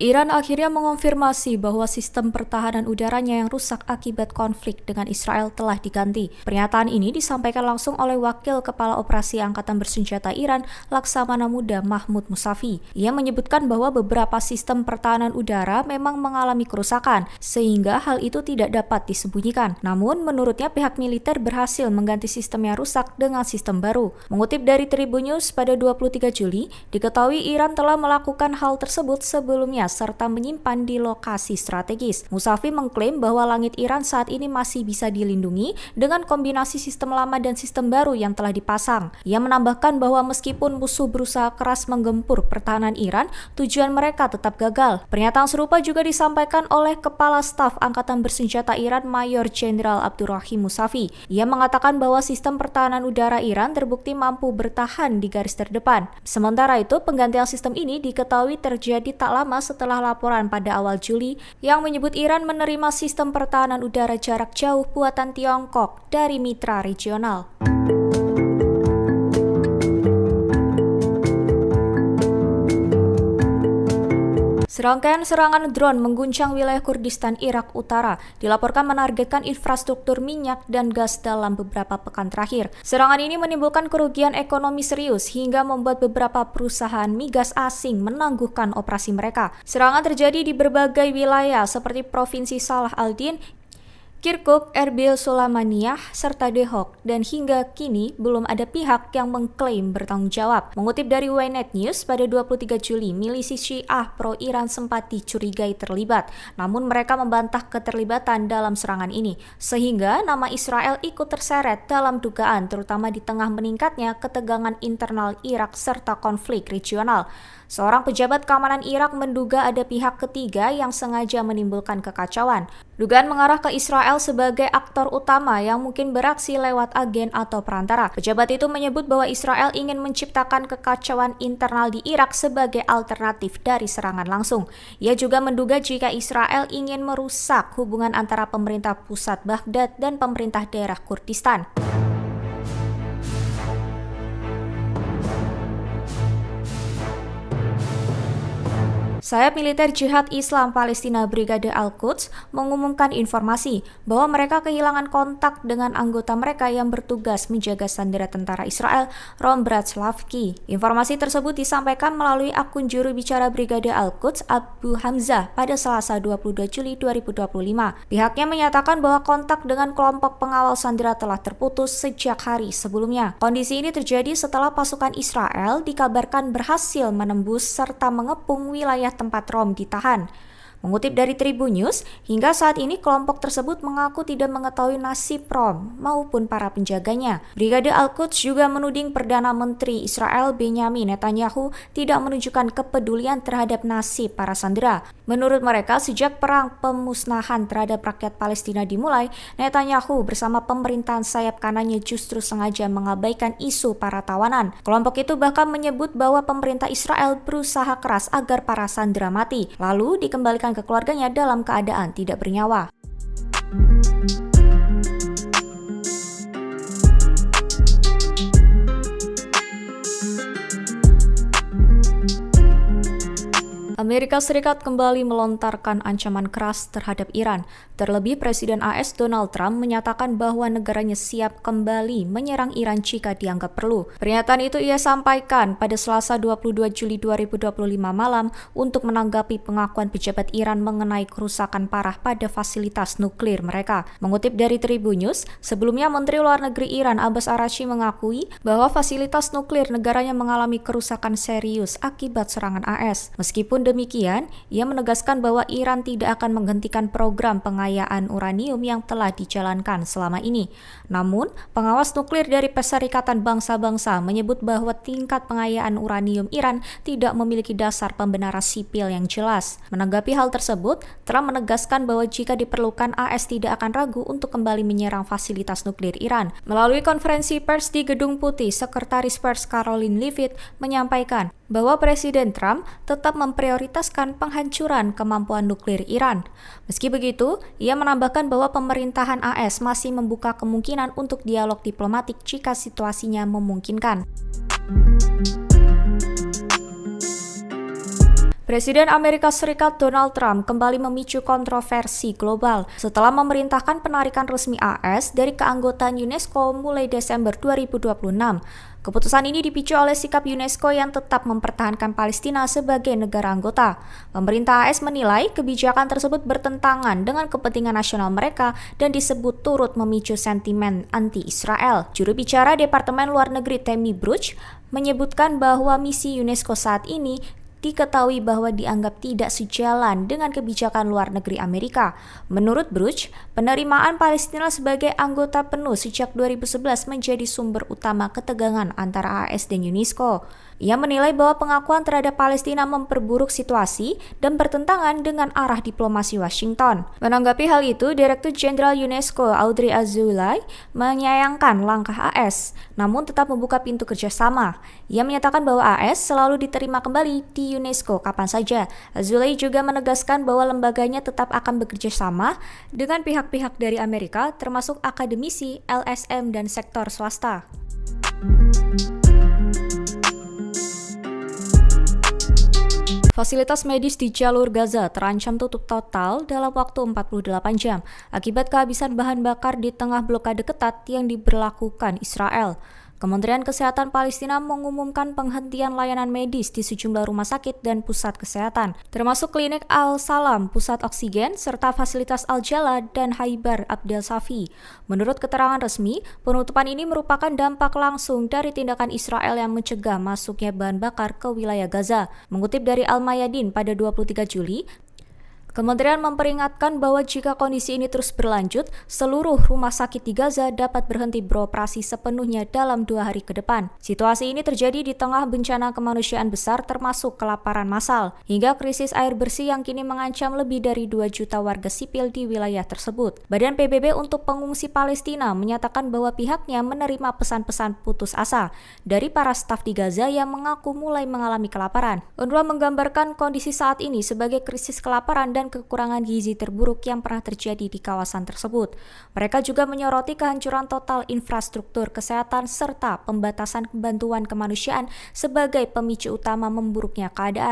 Iran akhirnya mengonfirmasi bahwa sistem pertahanan udaranya yang rusak akibat konflik dengan Israel telah diganti. Pernyataan ini disampaikan langsung oleh Wakil Kepala Operasi Angkatan Bersenjata Iran, Laksamana Muda Mahmud Musavi. Ia menyebutkan bahwa beberapa sistem pertahanan udara memang mengalami kerusakan, sehingga hal itu tidak dapat disembunyikan. Namun, menurutnya pihak militer berhasil mengganti sistem yang rusak dengan sistem baru. Mengutip dari Tribun News pada 23 Juli, diketahui Iran telah melakukan hal tersebut sebelumnya serta menyimpan di lokasi strategis. Musavi mengklaim bahwa langit Iran saat ini masih bisa dilindungi dengan kombinasi sistem lama dan sistem baru yang telah dipasang. Ia menambahkan bahwa meskipun musuh berusaha keras menggempur pertahanan Iran, tujuan mereka tetap gagal. Pernyataan serupa juga disampaikan oleh Kepala Staf Angkatan Bersenjata Iran Mayor Jenderal Abdurrahim Musavi. Ia mengatakan bahwa sistem pertahanan udara Iran terbukti mampu bertahan di garis terdepan. Sementara itu, penggantian sistem ini diketahui terjadi tak lama setelah laporan pada awal Juli yang menyebut Iran menerima sistem pertahanan udara jarak jauh buatan Tiongkok dari mitra regional. Serangkaian serangan drone mengguncang wilayah Kurdistan Irak Utara, dilaporkan menargetkan infrastruktur minyak dan gas dalam beberapa pekan terakhir. Serangan ini menimbulkan kerugian ekonomi serius hingga membuat beberapa perusahaan migas asing menangguhkan operasi mereka. Serangan terjadi di berbagai wilayah seperti Provinsi Salah al-Din, Kirkuk, Erbil, Sulamaniyah, serta Dehok, dan hingga kini belum ada pihak yang mengklaim bertanggung jawab. Mengutip dari Ynet News, pada 23 Juli, milisi Syiah pro-Iran sempat dicurigai terlibat, namun mereka membantah keterlibatan dalam serangan ini, sehingga nama Israel ikut terseret dalam dugaan, terutama di tengah meningkatnya ketegangan internal Irak serta konflik regional. Seorang pejabat keamanan Irak menduga ada pihak ketiga yang sengaja menimbulkan kekacauan. Dugaan mengarah ke Israel sebagai aktor utama yang mungkin beraksi lewat agen atau perantara. Pejabat itu menyebut bahwa Israel ingin menciptakan kekacauan internal di Irak sebagai alternatif dari serangan langsung. Ia juga menduga jika Israel ingin merusak hubungan antara pemerintah pusat Baghdad dan pemerintah daerah Kurdistan. Sayap militer Jihad Islam Palestina Brigade Al-Quds mengumumkan informasi bahwa mereka kehilangan kontak dengan anggota mereka yang bertugas menjaga sandera tentara Israel, Ron Bratslavki. Informasi tersebut disampaikan melalui akun juru bicara Brigade Al-Quds Abu Hamzah pada Selasa 22 Juli 2025. Pihaknya menyatakan bahwa kontak dengan kelompok pengawal sandera telah terputus sejak hari sebelumnya. Kondisi ini terjadi setelah pasukan Israel dikabarkan berhasil menembus serta mengepung wilayah tempat Rom ditahan. Mengutip dari Tribun News, hingga saat ini kelompok tersebut mengaku tidak mengetahui nasib Rom maupun para penjaganya. Brigade Al-Quds juga menuding Perdana Menteri Israel Benyamin Netanyahu tidak menunjukkan kepedulian terhadap nasib para sandera. Menurut mereka, sejak perang pemusnahan terhadap rakyat Palestina dimulai, Netanyahu bersama pemerintahan sayap kanannya justru sengaja mengabaikan isu para tawanan. Kelompok itu bahkan menyebut bahwa pemerintah Israel berusaha keras agar para sandera mati, lalu dikembalikan ke keluarganya dalam keadaan tidak bernyawa. Amerika Serikat kembali melontarkan ancaman keras terhadap Iran. Terlebih, Presiden AS Donald Trump menyatakan bahwa negaranya siap kembali menyerang Iran jika dianggap perlu. Pernyataan itu ia sampaikan pada Selasa 22 Juli 2025 malam untuk menanggapi pengakuan pejabat Iran mengenai kerusakan parah pada fasilitas nuklir mereka. Mengutip dari Tribun News, sebelumnya Menteri Luar Negeri Iran Abbas Araghchi mengakui bahwa fasilitas nuklir negaranya mengalami kerusakan serius akibat serangan AS. Meskipun demikian, ia menegaskan bahwa Iran tidak akan menghentikan program pengayaan uranium yang telah dijalankan selama ini. Namun, pengawas nuklir dari Perserikatan Bangsa-Bangsa menyebut bahwa tingkat pengayaan uranium Iran tidak memiliki dasar pembenaran sipil yang jelas. Menanggapi hal tersebut, Trump menegaskan bahwa jika diperlukan, AS tidak akan ragu untuk kembali menyerang fasilitas nuklir Iran. Melalui konferensi pers di Gedung Putih, Sekretaris Pers Caroline Leavitt menyampaikan bahwa Presiden Trump tetap memprioritaskan penghancuran kemampuan nuklir Iran. Meski begitu, ia menambahkan bahwa pemerintahan AS masih membuka kemungkinan untuk dialog diplomatik jika situasinya memungkinkan. Presiden Amerika Serikat Donald Trump kembali memicu kontroversi global setelah memerintahkan penarikan resmi AS dari keanggotaan UNESCO mulai Desember 2026. Keputusan ini dipicu oleh sikap UNESCO yang tetap mempertahankan Palestina sebagai negara anggota. Pemerintah AS menilai kebijakan tersebut bertentangan dengan kepentingan nasional mereka dan disebut turut memicu sentimen anti-Israel. Juru bicara Departemen Luar Negeri Tammy Bruce menyebutkan bahwa misi UNESCO saat ini diketahui bahwa dianggap tidak sejalan dengan kebijakan luar negeri Amerika. Menurut Bruce, penerimaan Palestina sebagai anggota penuh sejak 2011 menjadi sumber utama ketegangan antara AS dan UNESCO. Ia menilai bahwa pengakuan terhadap Palestina memperburuk situasi dan bertentangan dengan arah diplomasi Washington. Menanggapi hal itu, Direktur Jenderal UNESCO Audrey Azoulay menyayangkan langkah AS, namun tetap membuka pintu kerjasama. Ia menyatakan bahwa AS selalu diterima kembali di UNESCO kapan saja. Azoulay juga menegaskan bahwa lembaganya tetap akan bekerja sama dengan pihak-pihak dari Amerika, termasuk akademisi, LSM, dan sektor swasta. Fasilitas medis di jalur Gaza terancam tutup total dalam waktu 48 jam akibat kehabisan bahan bakar di tengah blokade ketat yang diberlakukan Israel. Kementerian Kesehatan Palestina mengumumkan penghentian layanan medis di sejumlah rumah sakit dan pusat kesehatan, termasuk klinik Al-Salam, pusat oksigen, serta fasilitas Al-Jala dan Haibar Abdel Safi. Menurut keterangan resmi, penutupan ini merupakan dampak langsung dari tindakan Israel yang mencegah masuknya bahan bakar ke wilayah Gaza. Mengutip dari Al-Mayadin pada 23 Juli, Kementerian memperingatkan bahwa jika kondisi ini terus berlanjut, seluruh rumah sakit di Gaza dapat berhenti beroperasi sepenuhnya dalam 2 hari ke depan. Situasi ini terjadi di tengah bencana kemanusiaan besar termasuk kelaparan massal, hingga krisis air bersih yang kini mengancam lebih dari 2 juta warga sipil di wilayah tersebut. Badan PBB untuk Pengungsi Palestina menyatakan bahwa pihaknya menerima pesan-pesan putus asa dari para staf di Gaza yang mengaku mulai mengalami kelaparan. UNRWA menggambarkan kondisi saat ini sebagai krisis kelaparan dan kekurangan gizi terburuk yang pernah terjadi di kawasan tersebut. Mereka juga menyoroti kehancuran total infrastruktur kesehatan serta pembatasan bantuan kemanusiaan sebagai pemicu utama memburuknya keadaan.